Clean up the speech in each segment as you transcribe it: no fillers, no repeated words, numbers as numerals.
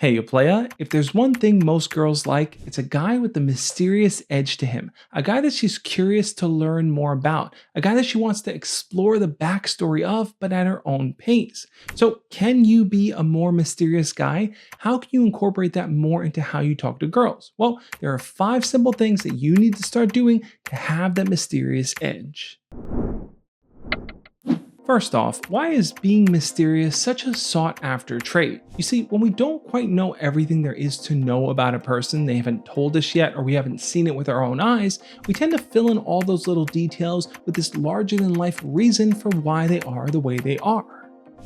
Hey, you playa, if there's one thing most girls like, it's a guy with a mysterious edge to him. A guy that she's curious to learn more about. A guy that she wants to explore the backstory of, but at her own pace. So, can you be a more mysterious guy? How can you incorporate that more into how you talk to girls? Well, there are 5 simple things that you need to start doing to have that mysterious edge. First off, why is being mysterious such a sought after trait? You see, when we don't quite know everything there is to know about a person, they haven't told us yet, or we haven't seen it with our own eyes, we tend to fill in all those little details with this larger than life reason for why they are the way they are.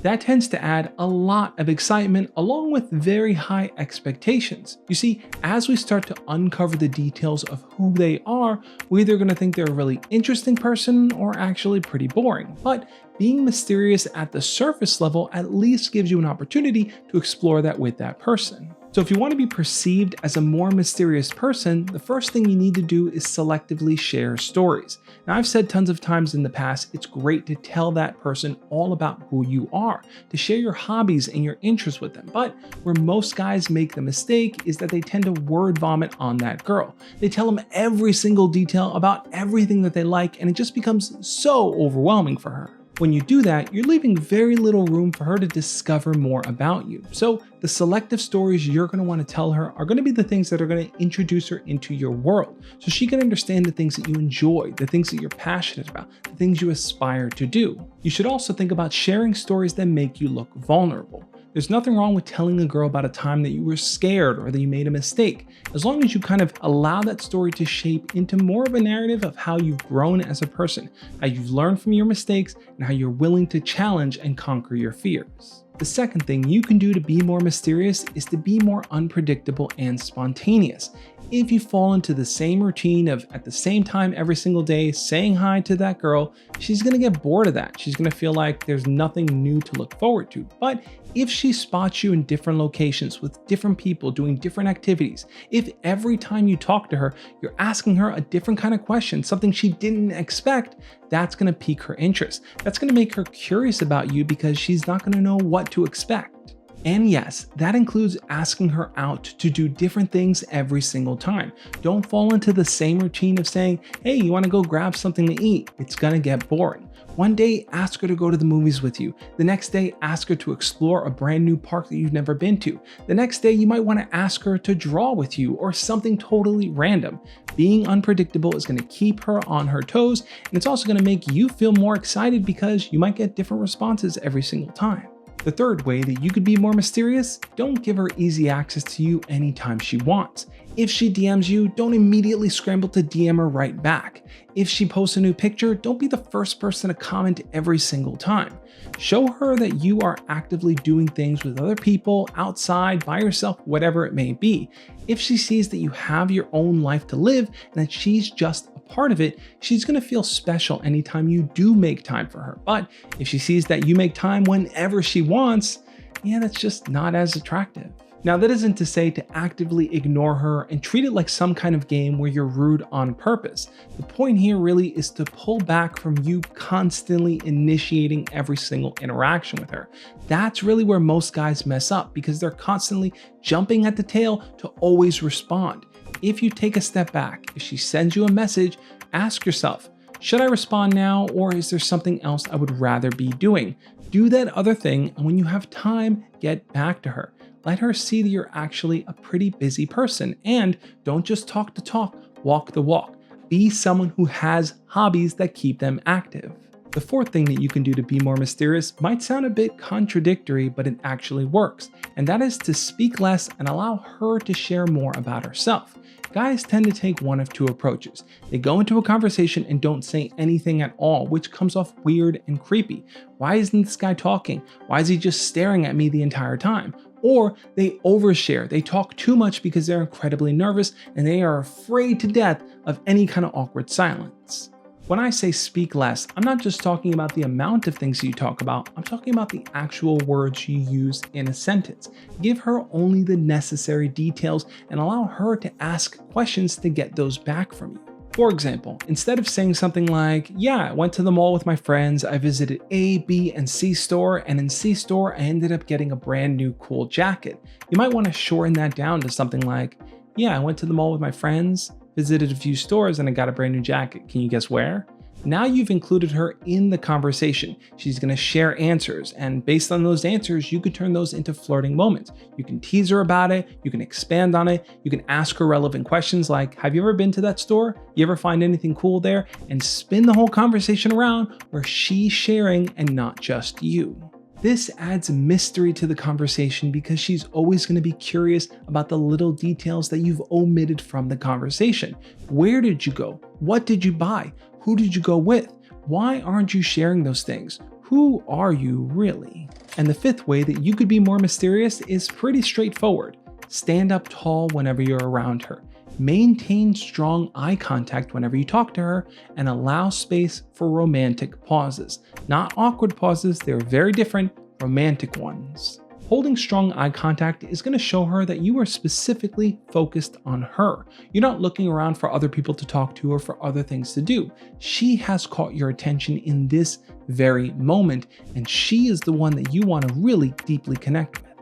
That tends to add a lot of excitement along with very high expectations. You see, as we start to uncover the details of who they are, we're either going to think they're a really interesting person or actually pretty boring. But being mysterious at the surface level at least gives you an opportunity to explore that with that person. So if you want to be perceived as a more mysterious person, the first thing you need to do is selectively share stories. Now, I've said tons of times in the past, it's great to tell that person all about who you are, to share your hobbies and your interests with them. But where most guys make the mistake is that they tend to word vomit on that girl. They tell them every single detail about everything that they like, and it just becomes so overwhelming for her. When you do that, you're leaving very little room for her to discover more about you. So the selective stories you're going to want to tell her are going to be the things that are going to introduce her into your world, so she can understand the things that you enjoy, the things that you're passionate about, the things you aspire to do. You should also think about sharing stories that make you look vulnerable. There's nothing wrong with telling a girl about a time that you were scared or that you made a mistake, as long as you kind of allow that story to shape into more of a narrative of how you've grown as a person, how you've learned from your mistakes, and how you're willing to challenge and conquer your fears. The second thing you can do to be more mysterious is to be more unpredictable and spontaneous. If you fall into the same routine of at the same time every single day saying hi to that girl, she's gonna get bored of that. She's gonna feel like there's nothing new to look forward to. But if she spots you in different locations with different people doing different activities, if every time you talk to her, you're asking her a different kind of question, something she didn't expect, that's gonna pique her interest. That's gonna make her curious about you because she's not gonna know what to expect. And yes, that includes asking her out to do different things every single time. Don't fall into the same routine of saying, hey, you wanna go grab something to eat? It's gonna get boring. One day, ask her to go to the movies with you. The next day, ask her to explore a brand new park that you've never been to. The next day, you might wanna ask her to draw with you or something totally random. Being unpredictable is gonna keep her on her toes, and it's also gonna make you feel more excited because you might get different responses every single time. The third way that you could be more mysterious, don't give her easy access to you anytime she wants. If she DMs you, don't immediately scramble to DM her right back. If she posts a new picture, don't be the first person to comment every single time. Show her that you are actively doing things with other people, outside, by yourself, whatever it may be. If she sees that you have your own life to live and that she's just a part of it, she's gonna feel special anytime you do make time for her. But if she sees that you make time whenever she wants, yeah, that's just not as attractive. Now, that isn't to say to actively ignore her and treat it like some kind of game where you're rude on purpose. The point here really is to pull back from you constantly initiating every single interaction with her. That's really where most guys mess up because they're constantly jumping at the tail to always respond. If you take a step back, if she sends you a message, ask yourself, should I respond now, or is there something else I would rather be doing? Do that other thing, and when you have time, get back to her. Let her see that you're actually a pretty busy person, and don't just talk the talk, walk the walk. Be someone who has hobbies that keep them active. The fourth thing that you can do to be more mysterious might sound a bit contradictory, but it actually works, and that is to speak less and allow her to share more about herself. Guys tend to take one of two approaches. They go into a conversation and don't say anything at all, which comes off weird and creepy. Why isn't this guy talking? Why is he just staring at me the entire time? Or they overshare. They talk too much because they're incredibly nervous and they are afraid to death of any kind of awkward silence. When I say speak less, I'm not just talking about the amount of things you talk about, I'm talking about the actual words you use in a sentence. Give her only the necessary details and allow her to ask questions to get those back from you. For example, instead of saying something like, yeah, I went to the mall with my friends, I visited A, B, and C store, and in C store, I ended up getting a brand new cool jacket. You might want to shorten that down to something like, yeah, I went to the mall with my friends, visited a few stores, and I got a brand new jacket. Can you guess where? Now you've included her in the conversation. She's going to share answers, and based on those answers, you could turn those into flirting moments. You can tease her about it, you can expand on it, you can ask her relevant questions like, have you ever been to that store? You ever find anything cool there? And spin the whole conversation around where she's sharing and not just you. This adds mystery to the conversation because she's always going to be curious about the little details that you've omitted from the conversation. Where did you go? What did you buy? Who did you go with? Why aren't you sharing those things? Who are you really? And the fifth way that you could be more mysterious is pretty straightforward. Stand up tall whenever you're around her. Maintain strong eye contact whenever you talk to her, and allow space for romantic pauses. Not awkward pauses, they're very different, romantic ones. Holding strong eye contact is going to show her that you are specifically focused on her. You're not looking around for other people to talk to or for other things to do. She has caught your attention in this very moment, and she is the one that you want to really deeply connect with.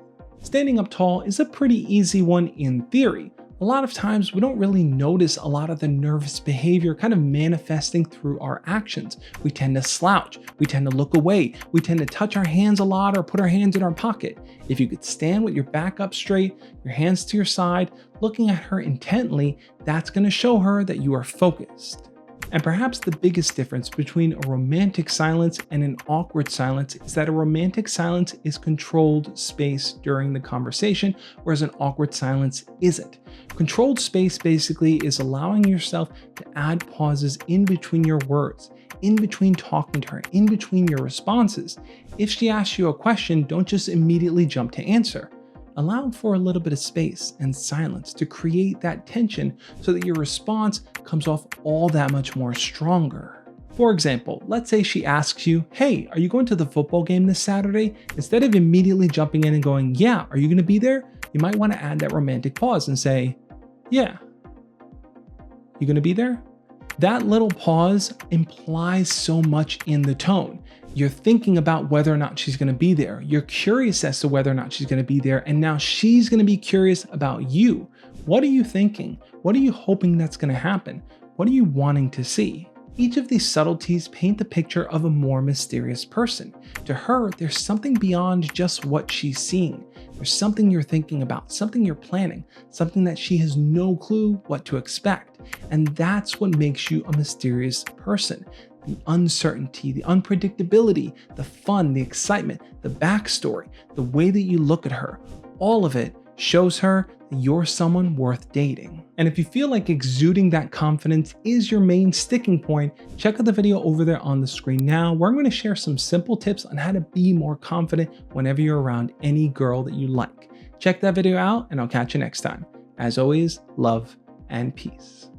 Standing up tall is a pretty easy one in theory. A lot of times we don't really notice a lot of the nervous behavior kind of manifesting through our actions. We tend to slouch, we tend to look away, we tend to touch our hands a lot or put our hands in our pocket. If you could stand with your back up straight, your hands to your side, looking at her intently, that's going to show her that you are focused. And perhaps the biggest difference between a romantic silence and an awkward silence is that a romantic silence is controlled space during the conversation, whereas an awkward silence isn't. Controlled space basically is allowing yourself to add pauses in between your words, in between talking to her, in between your responses. If she asks you a question, don't just immediately jump to answer. Allow for a little bit of space and silence to create that tension so that your response comes off all that much more stronger. For example, let's say she asks you, hey, are you going to the football game this Saturday? Instead of immediately jumping in and going, yeah, are you going to be there? You might want to add that romantic pause and say, yeah. You going to be there? That little pause implies so much in the tone. You're thinking about whether or not she's going to be there. You're curious as to whether or not she's going to be there. And now she's going to be curious about you. What are you thinking? What are you hoping that's going to happen? What are you wanting to see? Each of these subtleties paint the picture of a more mysterious person. To her, there's something beyond just what she's seeing. There's something you're thinking about, something you're planning, something that she has no clue what to expect. And that's what makes you a mysterious person. The uncertainty, the unpredictability, the fun, the excitement, the backstory, the way that you look at her, all of it shows her that you're someone worth dating. And if you feel like exuding that confidence is your main sticking point, check out the video over there on the screen now, where I'm going to share some simple tips on how to be more confident whenever you're around any girl that you like. Check that video out, and I'll catch you next time. As always, love and peace.